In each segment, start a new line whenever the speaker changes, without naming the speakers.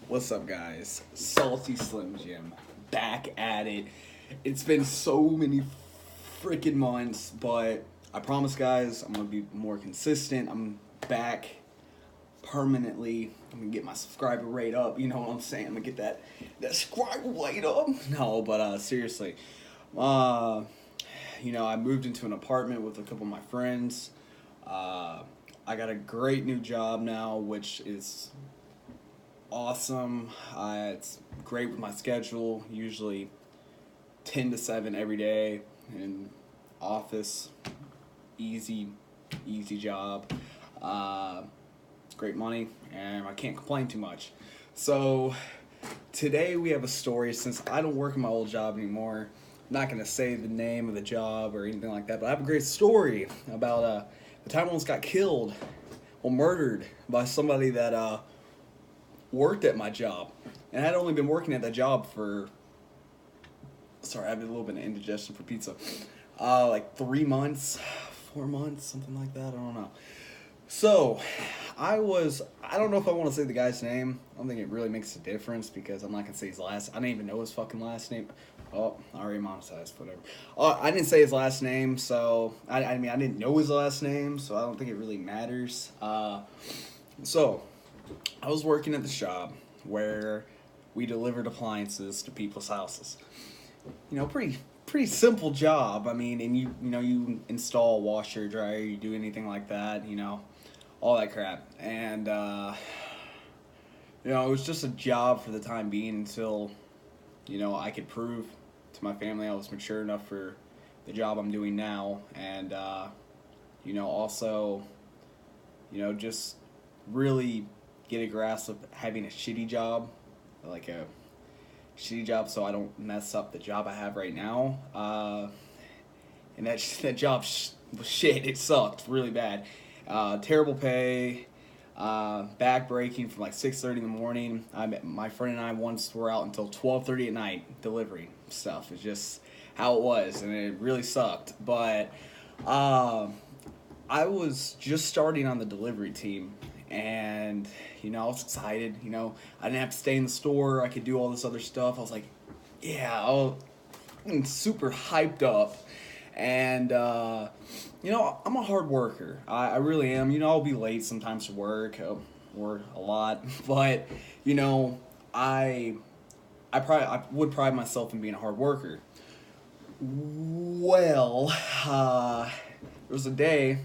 What's up, guys? Salty Slim Jim, back at it. It's been so many freaking months, but I promise, guys, I'm gonna be more consistent. I'm back permanently. I'm gonna get my subscriber rate up. You know what I'm saying? I'm gonna get that subscriber rate up. No, but seriously, uh, I moved into an apartment with a couple of my friends. I got a great new job now, which is awesome. It's great with my schedule. Usually 10 to 7 every day in office. Easy job. Great money, and I can't complain too much. So today we have a story. Since I don't work in my old job anymore, I'm not going to say the name of the job or anything like that, but I have a great story about the time I almost got killed or murdered by somebody that worked at my job. And I had only been working at that job for, sorry, I had a little bit of indigestion for pizza, like 3 months, 4 months, something like that, I don't know. So, I don't know if I want to say the guy's name. I don't think it really makes a difference because I'm not going to say his last, I didn't even know his fucking last name. Oh, I already monetized, whatever. I didn't say his last name, so, I didn't know his last name, so I don't think it really matters. So, I was working at the shop where we delivered appliances to people's houses. Pretty simple job. I mean, and you install a washer, dryer, you do anything like that, all that crap. And it was just a job for the time being until I could prove to my family I was mature enough for the job I'm doing now, and also just really get a grasp of having a shitty job, so I don't mess up the job I have right now. And that job was shit. It sucked really bad. Terrible pay, back breaking from like 6:30 in the morning. My friend and I once were out until 12:30 at night delivering stuff. It's just how it was, and it really sucked. But I was just starting on the delivery team, and I was excited. I didn't have to stay in the store. I could do all this other stuff. I was like, yeah, I'm super hyped up. And I'm a hard worker. I really am. I'll be late sometimes to work, or a lot. But I would pride myself in being a hard worker. Well, there was a day,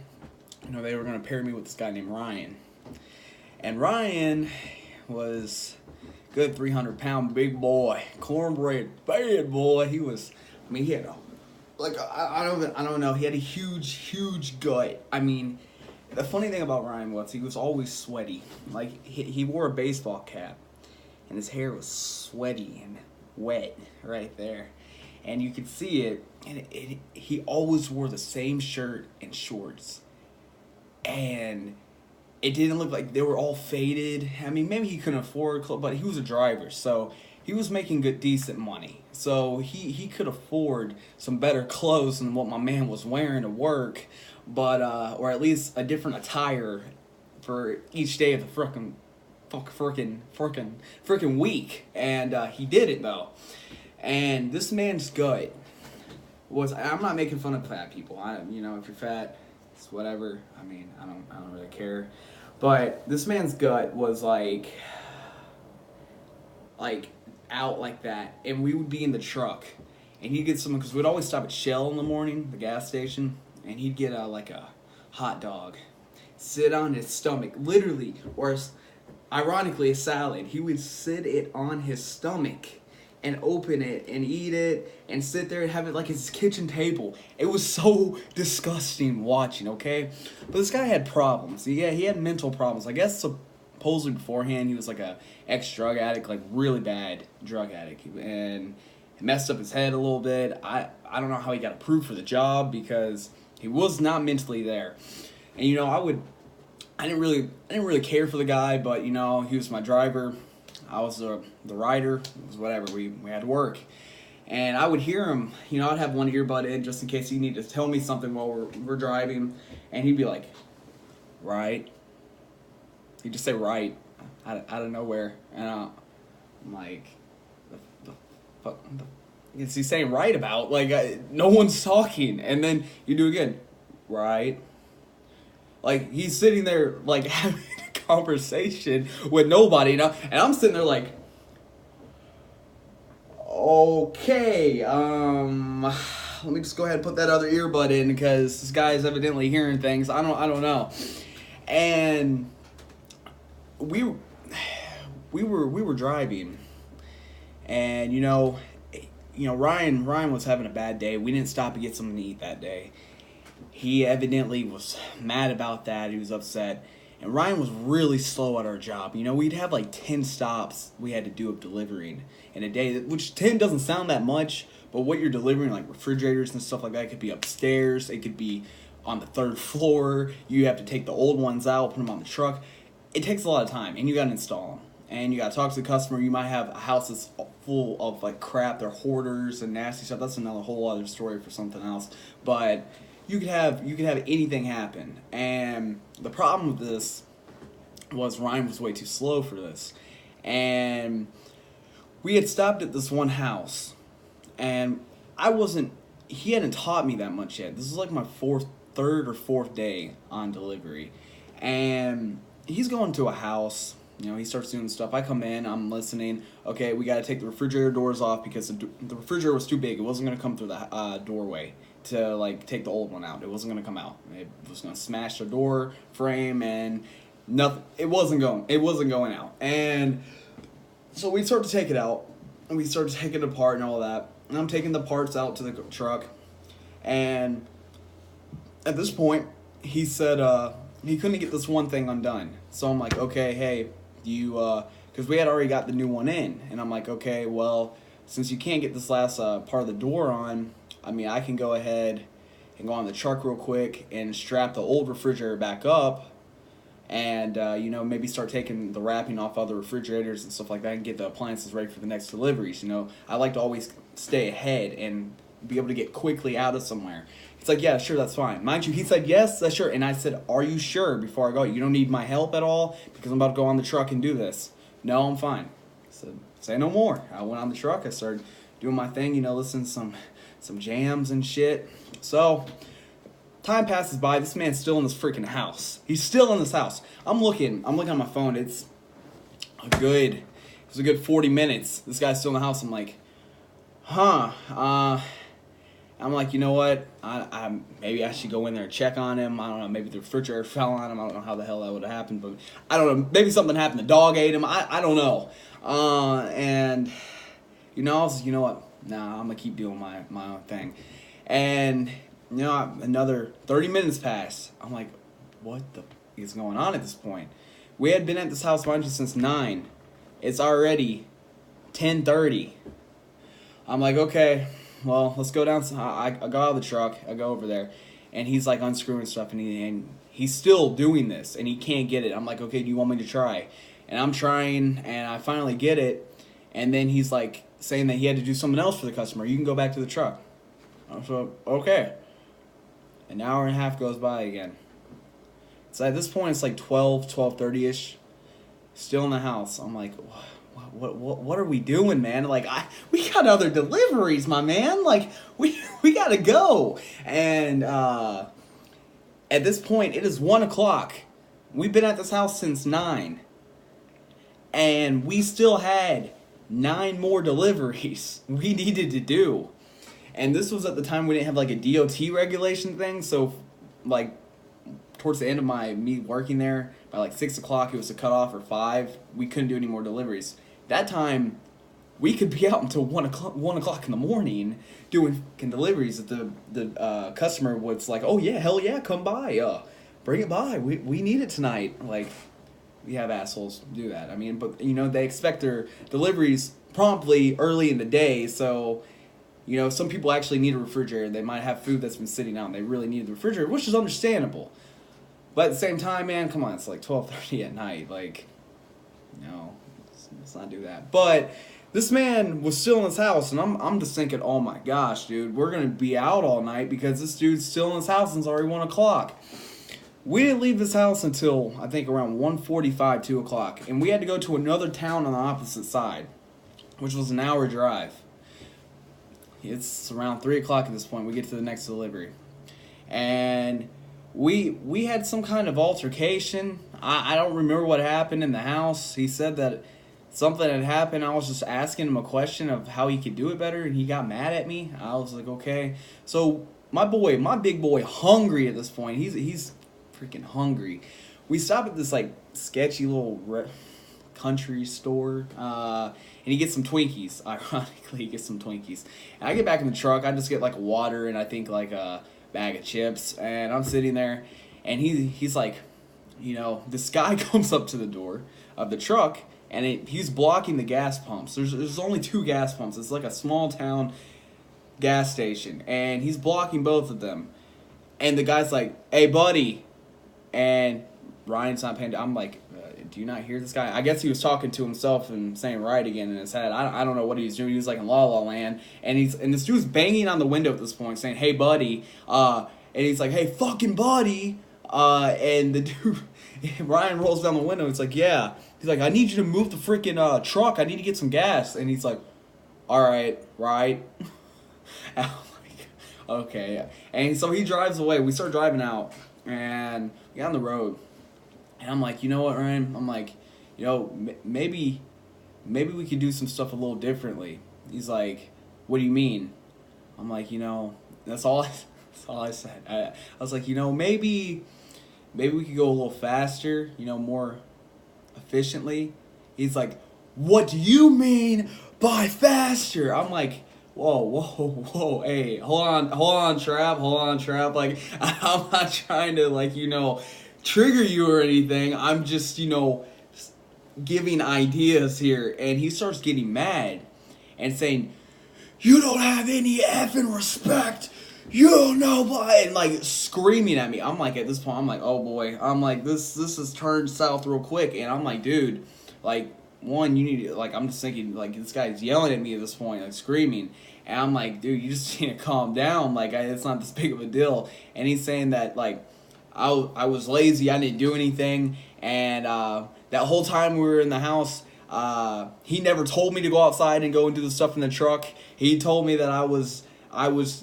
they were going to pair me with this guy named Ryan. And Ryan was good 300-pound big boy, cornbread bad boy. He had I don't know. He had a huge gut. I mean, the funny thing about Ryan was he was always sweaty. Like he wore a baseball cap, and his hair was sweaty and wet right there, and you could see it. And he always wore the same shirt and shorts, and it didn't look like they were all faded. I mean, maybe he couldn't afford clothes, but he was a driver, so he was making decent money. So he could afford some better clothes than what my man was wearing to work, but or at least a different attire for each day of the frickin' week. And he did it though. And this man's gut I'm not making fun of fat people. If you're fat, it's whatever. I mean, I don't really care. But this man's gut was like out like that, and we would be in the truck, and he'd get something, because we'd always stop at Shell in the morning, the gas station, and he'd get a hot dog, sit on his stomach, literally, or ironically a salad. He would sit it on his stomach and open it and eat it and sit there and have it like his kitchen table. It was so disgusting watching, okay? But this guy had problems. Yeah, he had mental problems. I guess supposedly beforehand he was like a ex-drug addict, like really bad drug addict, and it messed up his head a little bit. I don't know how he got approved for the job because he was not mentally there. And I didn't really care for the guy, but he was my driver. I was the rider. It was whatever. We had to work. And I would hear him, I'd have one earbud in just in case he needed to tell me something while we're driving. And he'd be like, right. He'd just say right out of nowhere. And I'm like, the fuck, is he saying right about? Like, no one's talking. And then you do again, right? Like, he's sitting there, like, having a conversation with nobody, you know? And I'm sitting there like, okay, let me just go ahead and put that other earbud in because this guy is evidently hearing things. I don't know. And we were driving, and Ryan was having a bad day. We didn't stop to get something to eat that day. He evidently was mad about that. He was upset. And Ryan was really slow at our job. We'd have like 10 stops we had to do of delivering in a day, which 10 doesn't sound that much, but what you're delivering, like refrigerators and stuff like that, it could be upstairs, it could be on the 3rd floor. You have to take the old ones out, put them on the truck. It takes a lot of time, and you got to install them. And you got to talk to the customer. You might have a house that's full of like crap. They're hoarders and nasty stuff. That's another whole other story for something else. But you could have anything happen. And the problem with this was Ryan was way too slow for this. And we had stopped at this one house, and he hadn't taught me that much yet. This is like my third or fourth day on delivery. And he's going to a house. He starts doing stuff. I come in, I'm listening. Okay, we got to take the refrigerator doors off because the refrigerator was too big. It wasn't going to come through the doorway to like take the old one out. It wasn't going to come out. It was going to smash the door frame and nothing. It wasn't going out. And so we start to take it out, and we start to take it apart and all that. And I'm taking the parts out to the truck. And at this point, he said he couldn't get this one thing undone. So I'm like, okay, hey, because we had already got the new one in. And I'm like, okay, well, since you can't get this last part of the door on, I can go ahead and go on the truck real quick and strap the old refrigerator back up and, maybe start taking the wrapping off other refrigerators and stuff like that and get the appliances ready for the next deliveries. I like to always stay ahead and be able to get quickly out of somewhere. It's like, yeah, sure, that's fine. Mind you, he said, yes, that's sure. And I said, are you sure before I go? You don't need my help at all because I'm about to go on the truck and do this. No, I'm fine. I said, say no more. I went on the truck. I started doing my thing, listening to some jams and shit. So time passes by. This man's still in this freaking house. He's still in this house. I'm looking on my phone. It was a good 40 minutes. This guy's still in the house. I'm like, I'm like, you know what? I maybe I should go in there and check on him. I don't know. Maybe the refrigerator fell on him. I don't know how the hell that would have happened, but I don't know. Maybe something happened. The dog ate him. I don't know. And I was like, you know what? Nah, I'm gonna keep doing my own thing. And another 30 minutes passed. I'm like, what the is going on at this point? We had been at this house, mind you, since 9. It's already 10:30. I'm like, okay. Well, let's go down. I go out of the truck. I go over there, and he's like unscrewing stuff, and he's still doing this, and he can't get it. I'm like, okay, do you want me to try? And I'm trying, and I finally get it, and then he's like saying that he had to do something else for the customer. You can go back to the truck. So okay. An hour and a half goes by again. So at this point, it's like 12:30ish. Still in the house. I'm like, what are we doing, man? Like, we got other deliveries, my man. Like, we gotta go. And at this point, it is 1 o'clock. We've been at this house since 9, and we still had 9 more deliveries we needed to do. And this was at the time we didn't have like a DOT regulation thing, so like towards the end of me working there, by like 6 o'clock it was a cutoff, or 5, we couldn't do any more deliveries. That time, we could be out until 1 o'clock in the morning doing deliveries. That the customer was like, oh yeah, hell yeah, come by, bring it by. We need it tonight. Like, we have assholes do that. But they expect their deliveries promptly early in the day, so some people actually need a refrigerator. They might have food that's been sitting out and they really need the refrigerator, which is understandable. But at the same time, man, come on, it's like 12:30 at night. Like, let's not do that. But this man was still in his house, and I'm just thinking, oh my gosh, dude, we're gonna be out all night because this dude's still in his house and it's already 1 o'clock. We didn't leave this house until I think around 1:45, 2 o'clock, and we had to go to another town on the opposite side. which was an hour drive. It's around 3 o'clock at this point. We get to the next delivery, and we had some kind of altercation. I don't remember what happened in the house. He said that something had happened. I was just asking him a question of how he could do it better, and he got mad at me. I was like, okay. So my big boy, hungry at this point. He's freaking hungry. We stop at this like sketchy little country store, and he gets some Twinkies. Ironically, he gets some Twinkies. And I get back in the truck. I just get like water and I think like a bag of chips. And I'm sitting there, and he's like, this guy comes up to the door of the truck, and he's blocking the gas pumps. There's only 2 gas pumps. It's like a small town gas station, and he's blocking both of them. And the guy's like, "Hey, buddy," and Ryan's not paying. I'm like, do you not hear this guy? I guess he was talking to himself and saying right again in his head. I don't know what he was doing. He was like in La La Land, and this dude's banging on the window at this point, saying, "Hey, buddy," and he's like, "Hey, fucking buddy," and the dude, Ryan rolls down the window. It's like, yeah. He's like, "I need you to move the freaking truck. I need to get some gas," and he's like, "All right, right." And I'm like, okay, and so he drives away. We start driving out, and we get on the road. And I'm like, you know what, Ryan? I'm like, maybe we could do some stuff a little differently. He's like, what do you mean? I'm like, that's all I said. I was like, maybe we could go a little faster, more efficiently. He's like, what do you mean by faster? I'm like, whoa, hey, hold on, Trap. Like, I'm not trying to, trigger you or anything. I'm just, giving ideas here. And he starts getting mad and saying, you don't have any effing respect. You don't know why. And like screaming at me. I'm like, at this point, I'm like, oh boy. I'm like, this has turned south real quick. And I'm like, dude, like, one, you need to, like, I'm just thinking, like, this guy's yelling at me at this point, like, screaming. And I'm like, dude, you just need to calm down. Like, it's not this big of a deal. And he's saying that, like, I was lazy, I didn't do anything, and that whole time we were in the house, he never told me to go outside and go and do the stuff in the truck. He told me that I was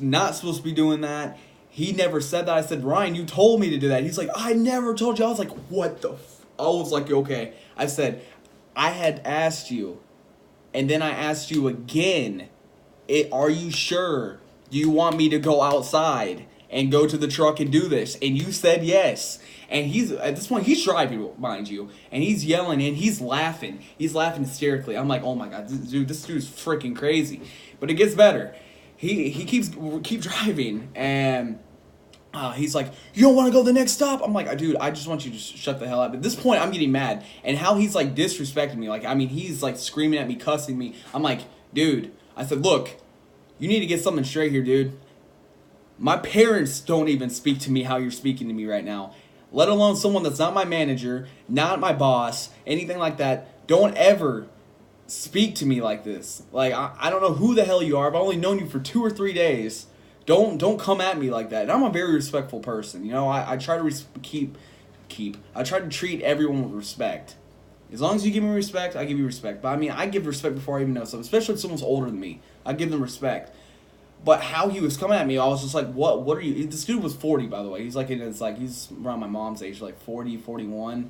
not supposed to be doing that. He never said that. I said, Ryan, you told me to do that. He's like, I never told you. I was like, what the I was like, okay. I said, I had asked you, and then I asked you again, are you sure? Do you want me to go outside and go to the truck and do this? And you said yes. And at this point, he's driving, mind you, and he's yelling and he's laughing. He's laughing hysterically. I'm like, oh my God, this dude's freaking crazy. But it gets better. He keep driving, and he's like, you don't want to go to the next stop? I'm like, dude, I just want you to shut the hell up. At this point, I'm getting mad. And how he's like disrespecting me. Like, I mean, he's like screaming at me, cussing me. I'm like, dude, I said, look, you need to get something straight here, dude. My parents don't even speak to me how you're speaking to me right now. Let alone someone that's not my manager, not my boss, anything like that. Don't ever speak to me like this. Like, I don't know who the hell you are. I've only known you for 2 or 3 days. Don't come at me like that. And I'm a very respectful person. I try to I try to treat everyone with respect. As long as you give me respect, I give you respect. But I mean, I give respect before I even know something, especially if someone's older than me. I give them respect. But how he was coming at me, I was just like, what are you? This dude was 40, by the way. He's he's around my mom's age, like 40, 41.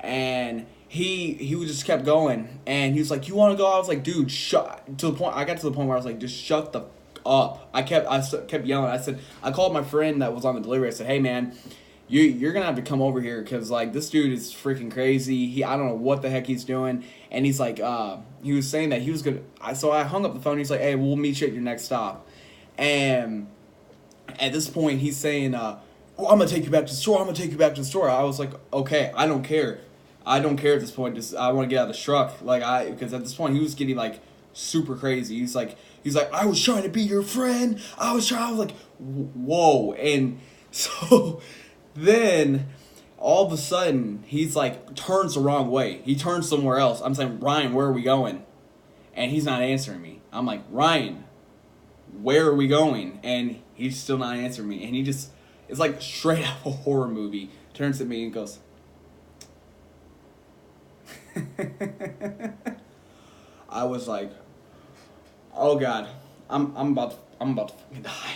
And he just kept going. And he was like, you want to go? I was like, dude, shut. I got to the point where I was like, just shut the up. I kept yelling. I called my friend that was on the delivery. I said, hey, man, you're going to have to come over here because, like, this dude is freaking crazy. I don't know what the heck he's doing. And he's like, he was saying that he was going to. So I hung up the phone. He's like, hey, we'll meet you at your next stop. And at this point, he's saying, I'm going to take you back to the store. I was like, okay, I don't care. I don't care at this point. Just I want to get out of the truck. Because at this point, he was getting, like, super crazy. He's like, I was trying to be your friend. I was like, whoa. And so then all of a sudden, he's like, turns the wrong way. He turns somewhere else. I'm saying, Ryan, where are we going? And he's not answering me. I'm like, Ryan, where are we going? And he's still not answering me. And he just, it's like straight out of a horror movie. Turns to me and goes, I was like, Oh God, I'm about to fucking die.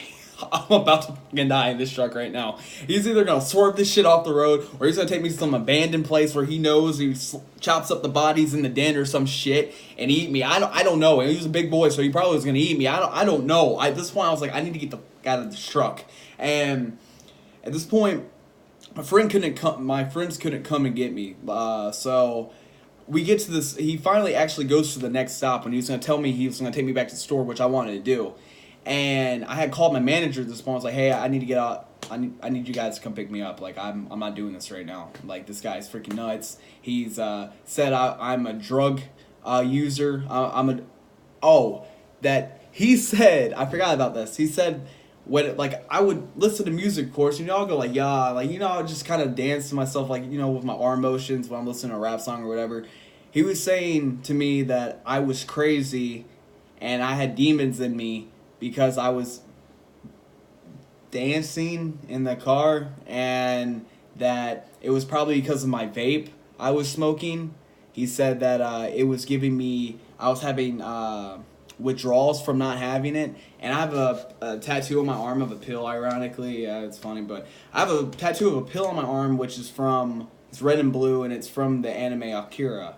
I'm about to fucking die in this truck right now. He's either gonna swerve this shit off the road, or he's gonna take me to some abandoned place where he knows he chops up the bodies in the den or some shit and eat me. I don't know. He was a big boy, so he probably was gonna eat me. I don't know. At this point, I was like, I need to get the fuck out of this truck. And at this point, my friends couldn't come and get me. So we get to this. He finally actually goes to the next stop, and he was gonna tell me he was gonna take me back to the store, which I wanted to do. And I had called my manager at this point. I was like, "Hey, I need to get out. I need you guys to come pick me up. Like, I'm not doing this right now. Like, this guy's freaking nuts. He's said I'm a drug user. That he said. I forgot about this. He said when like I would listen to music, of course. You know, I'll go like I'll just kind of dance to myself like with my arm motions when I'm listening to a rap song or whatever. He was saying to me that I was crazy, and I had demons in me, because I was dancing in the car, and that it was probably because of my vape I was smoking. He said that I was having withdrawals from not having it. And I have a tattoo on my arm of a pill, ironically. Yeah, it's funny, but I have a tattoo of a pill on my arm, which is it's red and blue, and it's from the anime Akira.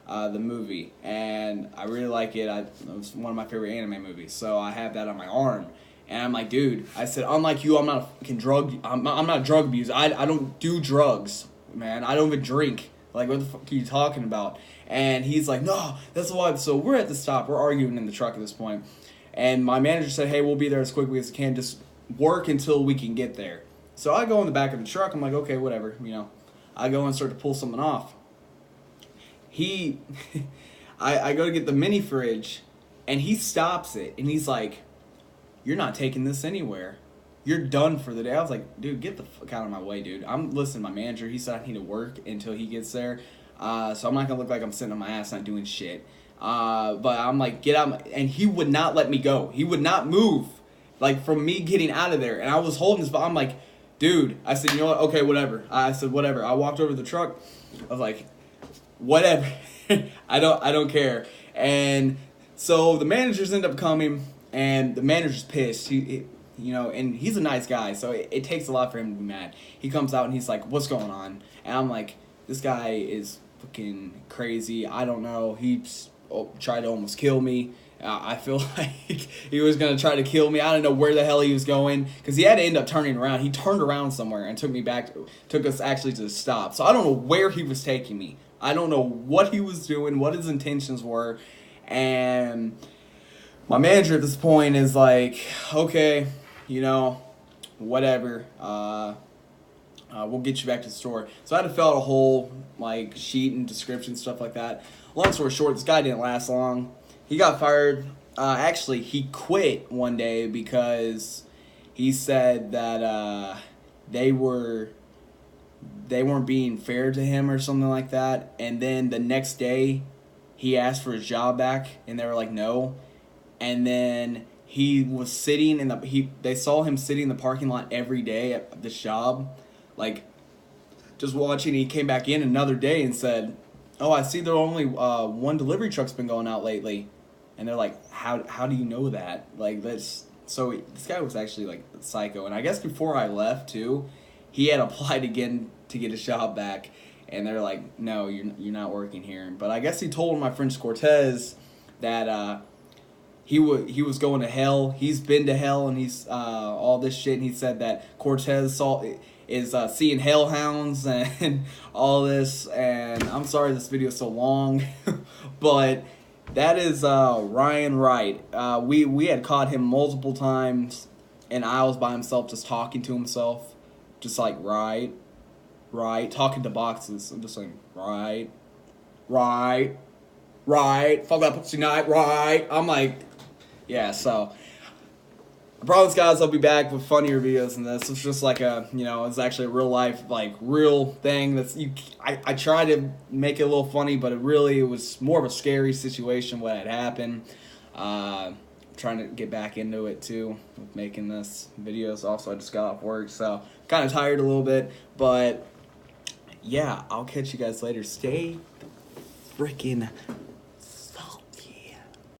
The movie, and I really like it. It was one of my favorite anime movies, so I have that on my arm. And I'm like, dude, I said, unlike you, I'm not a fucking I'm not a drug abuser. I don't do drugs, man. I don't even drink. Like, what the fuck are you talking about? And he's like, no, that's why. So we're at the stop. We're arguing in the truck at this point. And my manager said, hey, we'll be there as quickly as we can. Just work until we can get there. So I go in the back of the truck. I'm like, okay, whatever. I go and start to pull something off. I go to get the mini fridge, and he stops it, and he's like, you're not taking this anywhere. You're done for the day. I was like, dude, get the fuck out of my way, dude. I'm listening to my manager. He said I need to work until he gets there. So I'm not going to look like I'm sitting on my ass not doing shit. But I'm like, get out. And he would not let me go. He would not move, like, from me getting out of there. And I was holding this, but I'm like, dude. I said, you know what? Okay, whatever. I said, whatever. I walked over to the truck. I was like, whatever. I don't care. And so the managers end up coming, and the manager's pissed. And he's a nice guy, so it takes a lot for him to be mad. He comes out and he's like, what's going on? And I'm like, this guy is fucking crazy. I don't know. He tried to almost kill me. I feel like he was going to try to kill me. I don't know where the hell he was going, because he had to end up turning around. He turned around somewhere and took us actually to the stop. So I don't know where he was taking me. I don't know what he was doing, what his intentions were. And my manager at this point is like, okay, whatever. We'll get you back to the store. So I had to fill out a whole sheet and description, stuff like that. Long story short, this guy didn't last long. He got fired. Actually, he quit one day because he said that they weren't being fair to him or something like that. And then the next day, he asked for his job back, and they were like, no. And then he was sitting they saw him sitting in the parking lot every day at this job, just watching. He came back in another day and said, oh, I see there only one delivery truck's been going out lately. And they're like, how do you know that? So this guy was actually psycho. And I guess before I left too, he had applied again to get his job back, and they're like, no, you're not working here. But I guess he told my friend Cortez that he was going to hell. He's been to hell, and he's all this shit. And he said that Cortez is seeing hellhounds and all this. And I'm sorry this video is so long, but that is Ryan Wright. We had caught him multiple times in aisles by himself, just talking to himself. Just like, right, talking to boxes. I'm just like, right, fuck that pussy night, right. I'm like, yeah, so I promise, guys, I'll be back with funnier videos than this. It's just it's actually a real life, real thing I try to make it a little funny, but it was more of a scary situation what had happened. Trying to get back into it too with making this videos. Also, I just got off work, so kind of tired a little bit, but yeah, I'll catch you guys later. Stay freaking